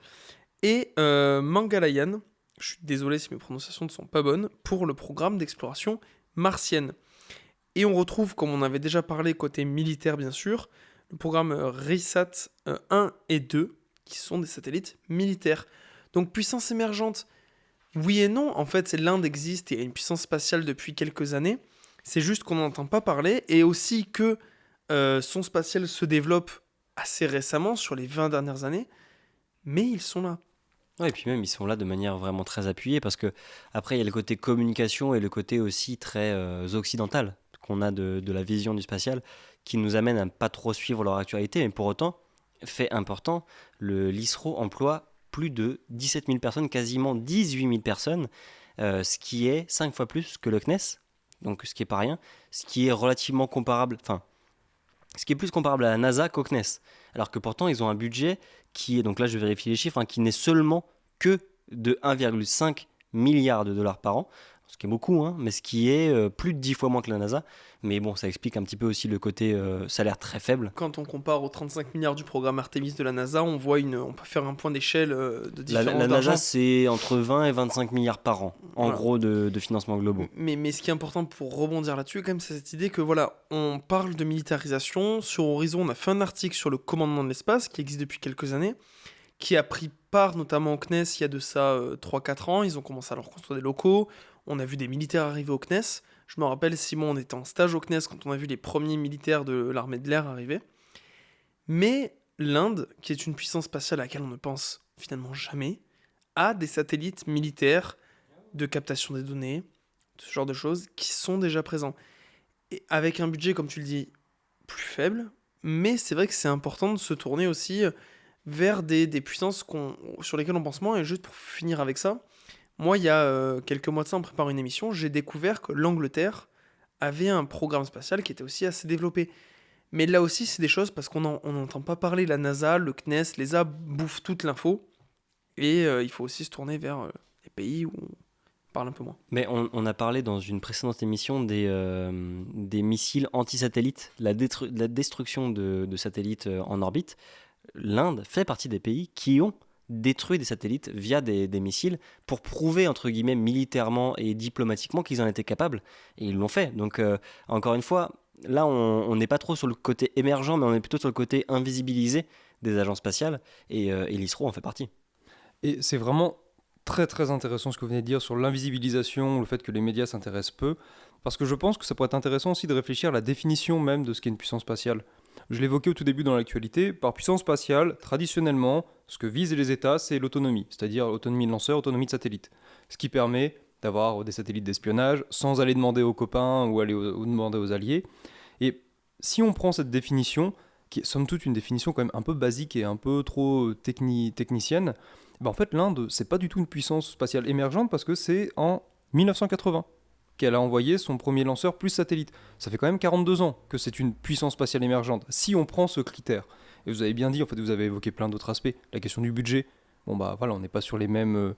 et Mangalyaan, je suis désolé si mes prononciations ne sont pas bonnes, pour le programme d'exploration martienne. Et on retrouve, comme on avait déjà parlé côté militaire bien sûr, le programme RISAT 1 et 2, qui sont des satellites militaires. Donc puissance émergente, oui et non, en fait l'Inde existe et a une puissance spatiale depuis quelques années, c'est juste qu'on n'entend pas parler, et aussi que son spatial se développe assez récemment, sur les 20 dernières années, mais ils sont là. Ouais, et puis même ils sont là de manière vraiment très appuyée, parce que après il y a le côté communication et le côté aussi très occidental qu'on a de la vision du spatial, qui nous amène à ne pas trop suivre leur actualité, mais pour autant, fait important, l'ISRO emploie plus de 17 000 personnes, quasiment 18 000 personnes, ce qui est 5 fois plus que le CNES, donc ce qui est pas rien, ce qui est relativement comparable, enfin, ce qui est plus comparable à la NASA qu'au CNES, alors que pourtant ils ont un budget qui est, donc là je vérifie les chiffres, qui n'est seulement que de 1,5 milliard de dollars par an, ce qui est beaucoup, mais ce qui est plus de 10 fois moins que la NASA. Mais bon, ça explique un petit peu aussi le côté salaire très faible. Quand on compare aux 35 milliards du programme Artemis de la NASA, on peut faire un point d'échelle de différence La d'argent. NASA, c'est entre 20 et 25 milliards par an, en Voilà. gros, de financements globaux. Mais ce qui est important pour rebondir là-dessus, quand même, c'est cette idée que voilà, on parle de militarisation. Sur Horizon, on a fait un article sur le commandement de l'espace qui existe depuis quelques années, qui a pris part notamment au CNES il y a de ça 3-4 ans. Ils ont commencé à leur construire des locaux. On a vu des militaires arriver au CNES. Je me rappelle, Simon, on était en stage au CNES quand on a vu les premiers militaires de l'armée de l'air arriver. Mais l'Inde, qui est une puissance spatiale à laquelle on ne pense finalement jamais, a des satellites militaires de captation des données, ce genre de choses, qui sont déjà présents. Et avec un budget, comme tu le dis, plus faible, mais c'est vrai que c'est important de se tourner aussi vers des puissances sur lesquelles on pense moins. Et juste pour finir avec ça, moi, il y a quelques mois de ça, en préparant une émission, j'ai découvert que l'Angleterre avait un programme spatial qui était aussi assez développé. Mais là aussi, c'est des choses parce qu'on n'entend pas parler. La NASA, le CNES, l'ESA bouffent toute l'info. Et il faut aussi se tourner vers les pays où on parle un peu moins. Mais on a parlé dans une précédente émission des missiles anti-satellites, la destruction de satellites en orbite. L'Inde fait partie des pays qui ont détruit des satellites via des missiles pour prouver, entre guillemets, militairement et diplomatiquement qu'ils en étaient capables. Et ils l'ont fait. Donc, encore une fois, là, on n'est pas trop sur le côté émergent, mais on est plutôt sur le côté invisibilisé des agences spatiales. Et l'ISRO en fait partie. Et c'est vraiment très très intéressant ce que vous venez de dire sur l'invisibilisation, le fait que les médias s'intéressent peu, parce que je pense que ça pourrait être intéressant aussi de réfléchir à la définition même de ce qu'est une puissance spatiale. Je l'évoquais au tout début dans l'actualité, par puissance spatiale, traditionnellement, ce que visent les États, c'est l'autonomie, c'est-à-dire autonomie de lanceur, autonomie de satellite, ce qui permet d'avoir des satellites d'espionnage sans aller demander aux copains ou ou demander aux alliés. Et si on prend cette définition, qui est somme toute une définition quand même un peu basique et un peu trop technicienne, en fait l'Inde, c'est pas du tout une puissance spatiale émergente parce que c'est en 1980 qu'elle a envoyé son premier lanceur plus satellite. Ça fait quand même 42 ans que c'est une puissance spatiale émergente, si on prend ce critère. Et vous avez bien dit, en fait, vous avez évoqué plein d'autres aspects, la question du budget. Voilà, on n'est pas sur les mêmes,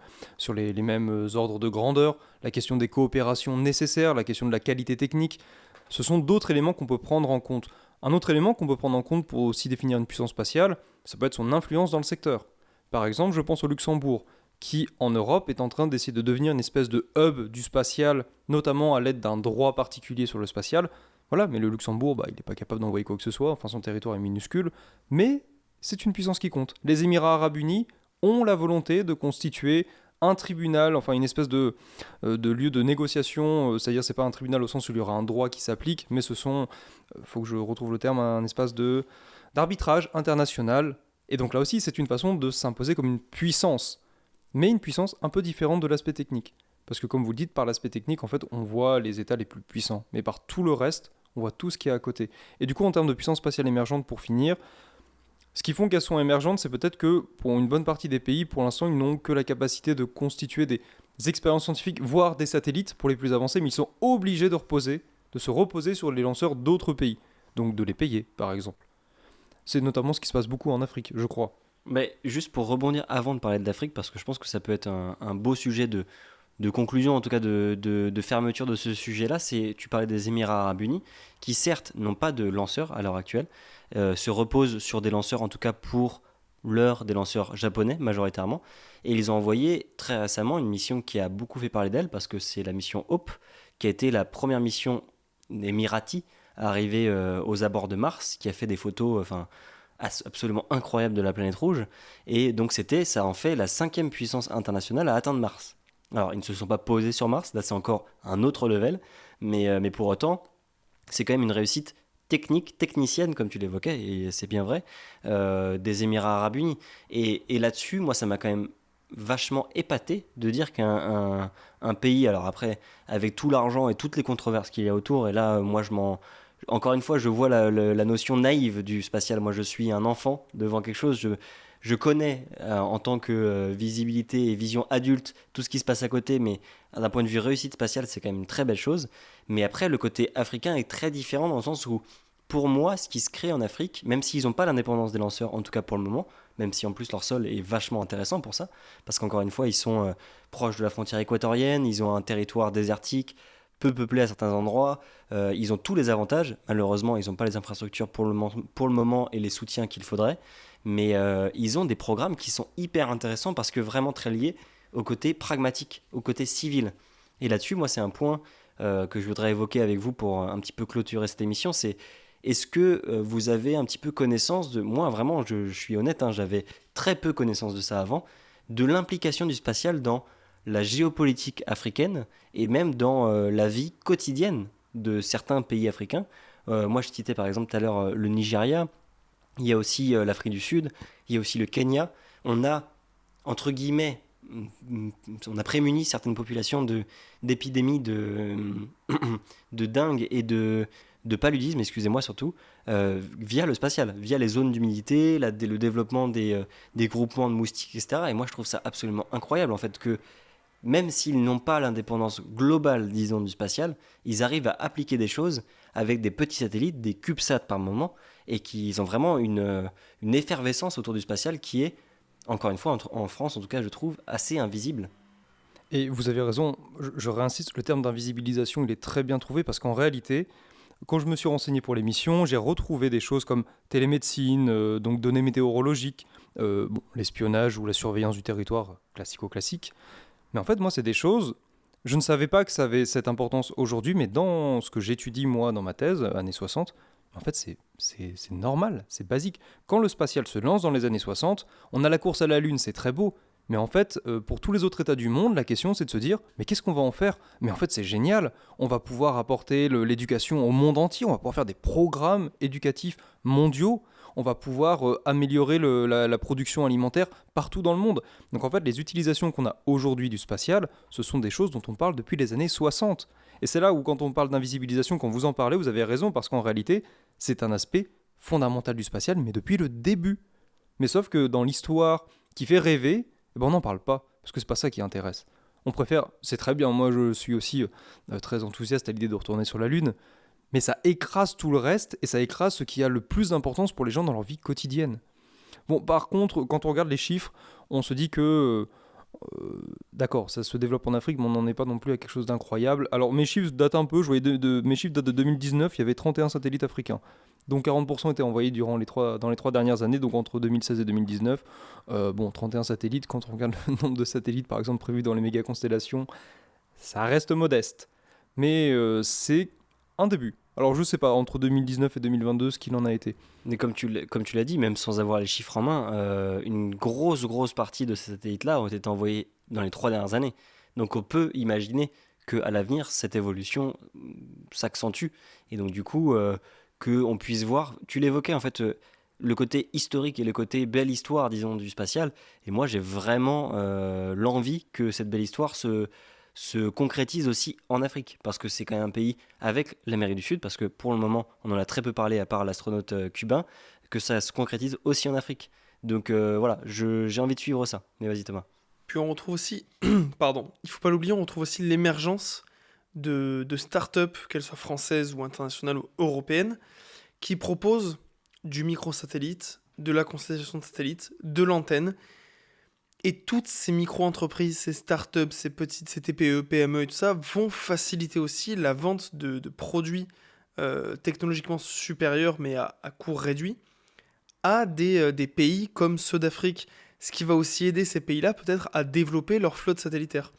les mêmes ordres de grandeur, la question des coopérations nécessaires, la question de la qualité technique. Ce sont d'autres éléments qu'on peut prendre en compte. Un autre élément qu'on peut prendre en compte pour aussi définir une puissance spatiale, ça peut être son influence dans le secteur. Par exemple, je pense au Luxembourg, qui en Europe est en train d'essayer de devenir une espèce de hub du spatial, notamment à l'aide d'un droit particulier sur le spatial. Voilà, mais le Luxembourg, il n'est pas capable d'envoyer quoi que ce soit, enfin son territoire est minuscule, mais c'est une puissance qui compte. Les Émirats Arabes Unis ont la volonté de constituer un tribunal, enfin une espèce de lieu de négociation, c'est-à-dire c'est pas un tribunal au sens où il y aura un droit qui s'applique, mais ce sont, faut que je retrouve le terme, un espace d'arbitrage international. Et donc là aussi, c'est une façon de s'imposer comme une puissance, mais une puissance un peu différente de l'aspect technique. Parce que comme vous le dites, par l'aspect technique, en fait, on voit les États les plus puissants, mais par tout le reste, on voit tout ce qui est à côté. Et du coup, en termes de puissance spatiale émergente, pour finir, ce qui font qu'elles sont émergentes, c'est peut-être que pour une bonne partie des pays, pour l'instant, ils n'ont que la capacité de constituer des expériences scientifiques, voire des satellites pour les plus avancés, mais ils sont obligés de se reposer sur les lanceurs d'autres pays, donc de les payer, par exemple. C'est notamment ce qui se passe beaucoup en Afrique, je crois. Mais juste pour rebondir avant de parler de l'Afrique, parce que je pense que ça peut être un beau sujet de conclusion, en tout cas de fermeture de ce sujet-là, tu parlais des Émirats Arabes Unis, qui certes n'ont pas de lanceurs à l'heure actuelle, se reposent sur des lanceurs, en tout cas pour l'heure des lanceurs japonais majoritairement, et ils ont envoyé très récemment une mission qui a beaucoup fait parler d'elle, parce que c'est la mission Hope, qui a été la première mission émirati à arriver aux abords de Mars, qui a fait des photos absolument incroyables de la planète rouge, et donc ça en fait la 5e puissance internationale à atteindre Mars. Alors, ils ne se sont pas posés sur Mars, là c'est encore un autre level, mais pour autant, c'est quand même une réussite technicienne, comme tu l'évoquais, et c'est bien vrai, des Émirats Arabes Unis. Et là-dessus, moi, ça m'a quand même vachement épaté de dire qu'un pays, alors après, avec tout l'argent et toutes les controverses qu'il y a autour, et là, moi, encore une fois, je vois la notion naïve du spatial. Moi, je suis un enfant devant quelque chose, je connais en tant que visibilité et vision adulte tout ce qui se passe à côté, mais d'un point de vue réussite spatiale, c'est quand même une très belle chose. Mais après, le côté africain est très différent dans le sens où, pour moi, ce qui se crée en Afrique, même s'ils n'ont pas l'indépendance des lanceurs, en tout cas pour le moment, même si en plus leur sol est vachement intéressant pour ça, parce qu'encore une fois, ils sont proches de la frontière équatorienne, ils ont un territoire désertique, peu peuplé à certains endroits, ils ont tous les avantages. Malheureusement, ils n'ont pas les infrastructures pour le moment et les soutiens qu'il faudrait. Mais ils ont des programmes qui sont hyper intéressants parce que vraiment très liés au côté pragmatique, au côté civil. Et là-dessus, moi, c'est un point que je voudrais évoquer avec vous pour un petit peu clôturer cette émission, c'est est-ce que vous avez un petit peu connaissance de... Moi, vraiment, je suis honnête, j'avais très peu connaissance de ça avant, de l'implication du spatial dans la géopolitique africaine et même dans la vie quotidienne de certains pays africains. Moi, je citais par exemple tout à l'heure le Nigeria. Il y a aussi l'Afrique du Sud, il y a aussi le Kenya. On a, entre guillemets, on a prémuni certaines populations d'épidémies de dengue et de paludisme, excusez-moi surtout, via le spatial, via les zones d'humidité, le développement des groupements de moustiques, etc. Et moi, je trouve ça absolument incroyable, en fait, que même s'ils n'ont pas l'indépendance globale, disons, du spatial, ils arrivent à appliquer des choses avec des petits satellites, des CubeSats par moment, et qu'ils ont vraiment une effervescence autour du spatial qui est, encore une fois, en France en tout cas, je trouve, assez invisible. Et vous avez raison, je réinsiste, le terme d'invisibilisation, il est très bien trouvé, parce qu'en réalité, quand je me suis renseigné pour l'émission, j'ai retrouvé des choses comme télémédecine, donc données météorologiques, l'espionnage ou la surveillance du territoire, classico-classique. Mais en fait, moi, c'est des choses, je ne savais pas que ça avait cette importance aujourd'hui, mais dans ce que j'étudie, moi, dans ma thèse, années 60, en fait, c'est normal, c'est basique. Quand le spatial se lance dans les années 60, on a la course à la Lune, c'est très beau. Mais en fait, pour tous les autres États du monde, la question, c'est de se dire, mais qu'est-ce qu'on va en faire ? Mais en fait, c'est génial. On va pouvoir apporter l'éducation au monde entier. On va pouvoir faire des programmes éducatifs mondiaux. On va pouvoir améliorer la production alimentaire partout dans le monde. Donc en fait, les utilisations qu'on a aujourd'hui du spatial, ce sont des choses dont on parle depuis les années 60. Et c'est là où, quand on parle d'invisibilisation, quand vous en parlez, vous avez raison, parce qu'en réalité, c'est un aspect fondamental du spatial, mais depuis le début. Mais sauf que dans l'histoire qui fait rêver, eh ben on n'en parle pas, parce que c'est pas ça qui intéresse. On préfère, c'est très bien, moi je suis aussi très enthousiaste à l'idée de retourner sur la Lune, mais ça écrase tout le reste, et ça écrase ce qui a le plus d'importance pour les gens dans leur vie quotidienne. Bon, par contre, quand on regarde les chiffres, on se dit que, d'accord, ça se développe en Afrique, mais on n'en est pas non plus à quelque chose d'incroyable. Alors mes chiffres datent un peu, je voyais mes chiffres datent de 2019, il y avait 31 satellites africains. Donc 40% étaient envoyés dans les 3 dernières années, donc entre 2016 et 2019. 31 satellites, quand on regarde le nombre de satellites par exemple prévus dans les méga-constellations, ça reste modeste. Mais c'est un début. Alors je sais pas, entre 2019 et 2022, ce qu'il en a été. Mais comme tu l'as dit, même sans avoir les chiffres en main, une grosse partie de ces satellites-là ont été envoyés dans les 3 dernières années. Donc on peut imaginer qu'à l'avenir, cette évolution s'accentue. Et donc du coup, qu'on puisse voir, tu l'évoquais en fait, le côté historique et le côté belle histoire, disons, du spatial. Et moi, j'ai vraiment l'envie que cette belle histoire se concrétise aussi en Afrique, parce que c'est quand même un pays avec l'Amérique du Sud, parce que pour le moment, on en a très peu parlé à part l'astronaute cubain, que ça se concrétise aussi en Afrique. Donc voilà, j'ai envie de suivre ça. Mais vas-y Thomas. Puis on retrouve aussi, pardon, il faut pas l'oublier, on retrouve aussi l'émergence de start-up, qu'elles soient françaises ou internationales ou européennes, qui proposent du microsatellite, de la constellation de satellites, de l'antenne. Et toutes ces micro-entreprises, ces start-up, ces petites, ces TPE, PME et tout ça, vont faciliter aussi la vente de produits technologiquement supérieurs, mais à coût réduit, à des pays comme ceux d'Afrique. Ce qui va aussi aider ces pays-là peut-être à développer leur flotte satellitaire.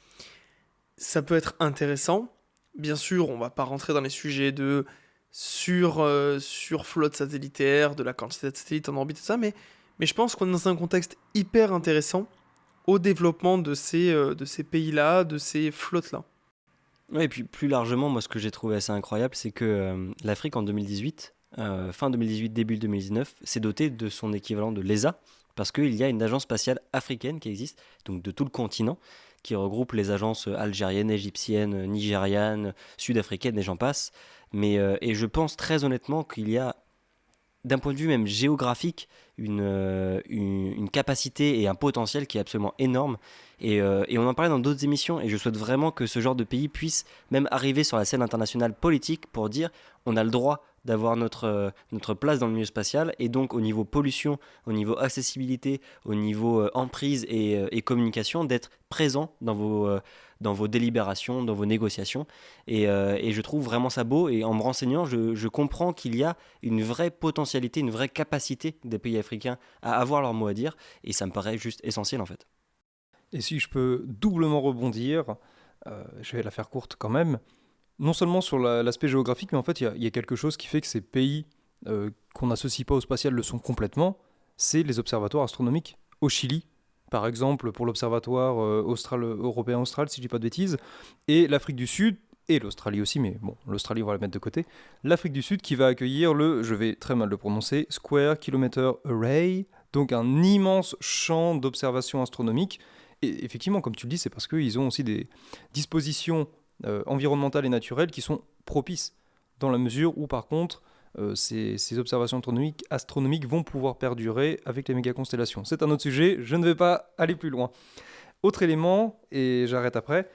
Ça peut être intéressant. Bien sûr, on ne va pas rentrer dans les sujets de flotte satellitaire, de la quantité de satellites en orbite, tout ça, mais je pense qu'on est dans un contexte hyper intéressant au développement de ces pays-là, de ces flottes-là. Ouais, et puis plus largement, moi ce que j'ai trouvé assez incroyable, c'est que l'Afrique en 2018, fin 2018, début 2019, s'est dotée de son équivalent de l'ESA, parce qu'il y a une agence spatiale africaine qui existe, donc de tout le continent, qui regroupe les agences algériennes, égyptiennes, nigérianes, sud-africaines et j'en passe. Et je pense très honnêtement qu'il y a, d'un point de vue même géographique, une capacité et un potentiel qui est absolument énorme. Et on en parlait dans d'autres émissions, et je souhaite vraiment que ce genre de pays puisse même arriver sur la scène internationale politique pour dire on a le droit d'avoir notre place dans le milieu spatial, et donc au niveau pollution, au niveau accessibilité, au niveau emprise et communication, d'être présent dans vos délibérations, dans vos négociations. Et je trouve vraiment ça beau, et en me renseignant, je comprends qu'il y a une vraie potentialité, une vraie capacité des pays africains à avoir leur mot à dire, et ça me paraît juste essentiel en fait. Et si je peux doublement rebondir, je vais la faire courte quand même, non seulement sur l'aspect géographique, mais en fait, il y a quelque chose qui fait que ces pays qu'on n'associe pas au spatial le sont complètement, c'est les observatoires astronomiques. Au Chili, par exemple, pour l'observatoire européen-austral, si je ne dis pas de bêtises, et l'Afrique du Sud, et l'Australie aussi, mais bon, l'Australie, on va la mettre de côté, l'Afrique du Sud qui va accueillir je vais très mal le prononcer, Square Kilometer Array, donc un immense champ d'observation astronomique. Et effectivement, comme tu le dis, c'est parce qu'ils ont aussi des dispositions environnementales et naturelles qui sont propices, dans la mesure où, par contre, ces observations astronomiques vont pouvoir perdurer avec les méga-constellations. C'est un autre sujet, je ne vais pas aller plus loin. Autre élément, et j'arrête après,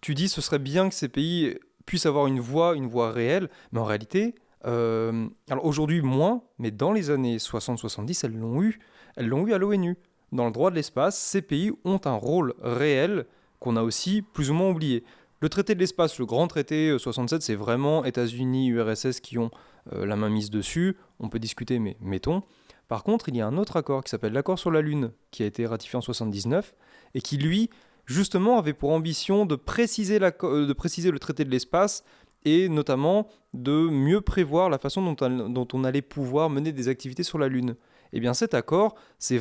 tu dis ce serait bien que ces pays puissent avoir une voix réelle, mais en réalité, alors aujourd'hui moins, mais dans les années 60-70, elles l'ont eu à l'ONU. Dans le droit de l'espace, ces pays ont un rôle réel qu'on a aussi plus ou moins oublié. Le traité de l'espace, le grand traité 67, c'est vraiment États-Unis, URSS qui ont la main mise dessus. On peut discuter, mais mettons. Par contre, il y a un autre accord qui s'appelle l'accord sur la Lune, qui a été ratifié en 1979, et qui, lui, justement, avait pour ambition de préciser le traité de l'espace, et notamment de mieux prévoir la façon dont on allait pouvoir mener des activités sur la Lune. Eh bien cet accord, il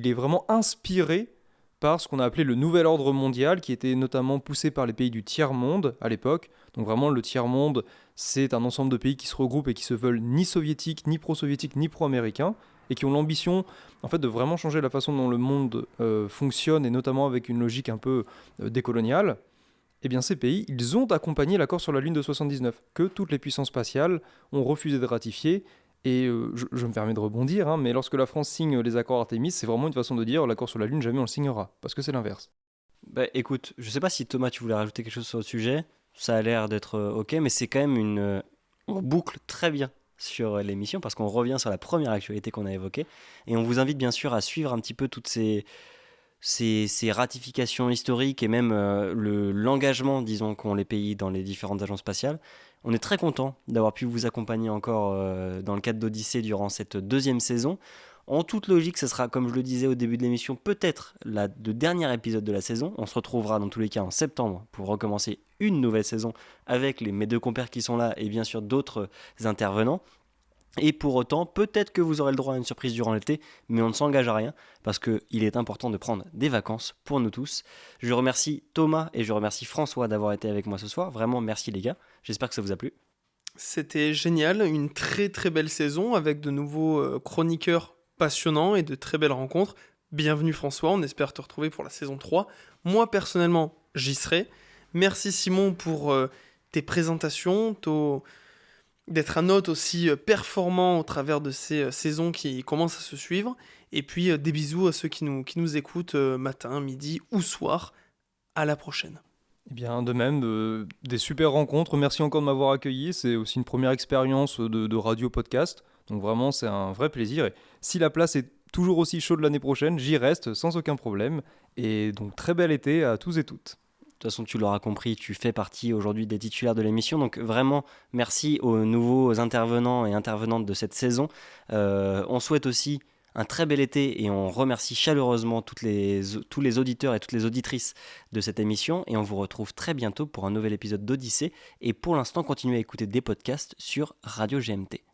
est vraiment inspiré par ce qu'on a appelé le nouvel ordre mondial, qui était notamment poussé par les pays du tiers-monde à l'époque. Donc vraiment, le tiers-monde, c'est un ensemble de pays qui se regroupent et qui se veulent ni soviétiques, ni pro-soviétiques, ni pro-américains, et qui ont l'ambition en fait, de vraiment changer la façon dont le monde fonctionne, et notamment avec une logique un peu décoloniale. Eh bien ces pays, ils ont accompagné l'accord sur la Lune de 79, que toutes les puissances spatiales ont refusé de ratifier. Et je me permets de rebondir, mais lorsque la France signe les accords Artemis, c'est vraiment une façon de dire l'accord sur la Lune, jamais on le signera, parce que c'est l'inverse. Bah écoute, je sais pas si Thomas, tu voulais rajouter quelque chose sur le sujet. Ça a l'air d'être ok, mais c'est quand même on boucle très bien sur l'émission parce qu'on revient sur la première actualité qu'on a évoquée. Et on vous invite bien sûr à suivre un petit peu toutes ces ratifications historiques et même l'engagement, disons, qu'ont les pays dans les différentes agences spatiales. On est très content d'avoir pu vous accompagner encore dans le cadre d'Odyssée durant cette deuxième saison. En toute logique, ce sera, comme je le disais au début de l'émission, peut-être le dernier épisode de la saison. On se retrouvera dans tous les cas en septembre pour recommencer une nouvelle saison avec mes deux compères qui sont là et bien sûr d'autres intervenants. Et pour autant, peut-être que vous aurez le droit à une surprise durant l'été, mais on ne s'engage à rien parce qu'il est important de prendre des vacances pour nous tous. Je remercie Thomas et je remercie François d'avoir été avec moi ce soir. Vraiment, merci les gars. J'espère que ça vous a plu. C'était génial, une très très belle saison avec de nouveaux chroniqueurs passionnants et de très belles rencontres. Bienvenue François, on espère te retrouver pour la saison 3. Moi personnellement, j'y serai. Merci Simon pour tes présentations, d'être un hôte aussi performant au travers de ces saisons qui commencent à se suivre. Et puis des bisous à ceux qui nous écoutent matin, midi ou soir. À la prochaine. Eh bien, de même, des super rencontres. Merci encore de m'avoir accueilli. C'est aussi une première expérience de radio podcast. Donc vraiment, c'est un vrai plaisir. Et si la place est toujours aussi chaude l'année prochaine, j'y reste sans aucun problème. Et donc, très bel été à tous et toutes. De toute façon, tu l'auras compris, tu fais partie aujourd'hui des titulaires de l'émission. Donc vraiment, merci aux nouveaux intervenants et intervenantes de cette saison. On souhaite aussi un très bel été et on remercie chaleureusement tous les auditeurs et toutes les auditrices de cette émission. Et on vous retrouve très bientôt pour un nouvel épisode d'Odyssée. Et pour l'instant, continuez à écouter des podcasts sur Radio GMT.